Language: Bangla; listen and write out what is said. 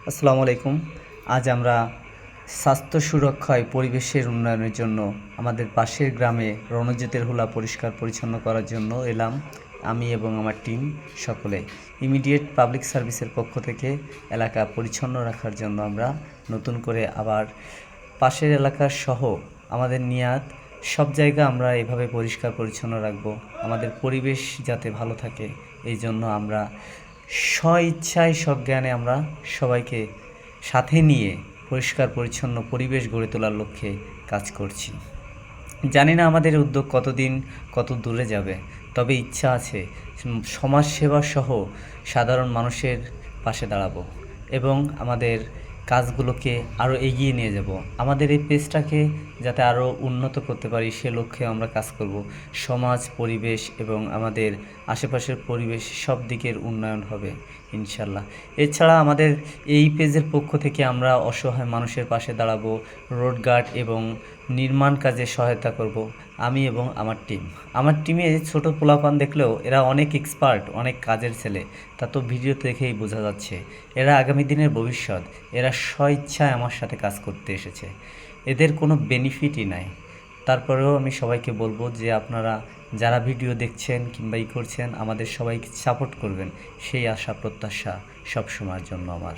আসসালামু আলাইকুম। আজ আমরা স্বাস্থ্য সুরক্ষায় পরিবেশের উন্নয়নের জন্য আমাদের পাশের গ্রামে রণজিতের হুলা পরিষ্কার পরিচ্ছন্ন করার জন্য এলাম। আমি এবং আমার টিম সকলে ইমিডিয়েট পাবলিক সার্ভিসের পক্ষ থেকে এলাকা পরিচ্ছন্ন রাখার জন্য আমরা নতুন করে আবার পাশের এলাকার সহ আমাদের নিয়াত সব জায়গা আমরা এভাবে পরিষ্কার পরিচ্ছন্ন রাখব, আমাদের পরিবেশ যাতে ভালো থাকে। এই জন্য আমরা স্বইচ্ছায় সজ্ঞানে আমরা সবাইকে সাথে নিয়ে পরিষ্কার পরিচ্ছন্ন পরিবেশ গড়ে তোলার লক্ষ্যে কাজ করছি। জানি না আমাদের উদ্যোগ কতদিন কত দূরে যাবে, তবে ইচ্ছা আছে সমাজসেবা সহ সাধারণ মানুষের পাশে দাঁড়াবো এবং আমাদের কাজগুলোকে আরও এগিয়ে নিয়ে যাব। আমাদের এই পেজটাকে যাতে আরও উন্নত করতে পারি সে লক্ষ্যে আমরা কাজ করব। সমাজ, পরিবেশ এবং আমাদের আশেপাশের পরিবেশ সব দিকের উন্নয়ন হবে ইনশাল্লাহ। এছাড়া আমাদের এই পেজের পক্ষ থেকে আমরা অসহায় মানুষের পাশে দাঁড়াবো, রোড গার্ড এবং নির্মাণ কাজে সহায়তা করব আমি এবং আমার টিমে ছোট পোলাপান দেখলেও এরা অনেক এক্সপার্ট, অনেক কাজের ছেলে। তা তো ভিডিও দেখেই বোঝা যাচ্ছে এরা আগামী দিনের ভবিষ্যৎ। এরা স্বইচ্ছায় আমার সাথে কাজ করতে এসেছে, এদের কোনো বেনিফিটই নাই। তারপরেও আমি সবাইকে বলবো যে আপনারা যারা ভিডিও দেখছেন কিংবা করছেন আমাদের সবাইকে সাপোর্ট করবেন, সেই আশা প্রত্যাশা সব সময়ের জন্য আমার।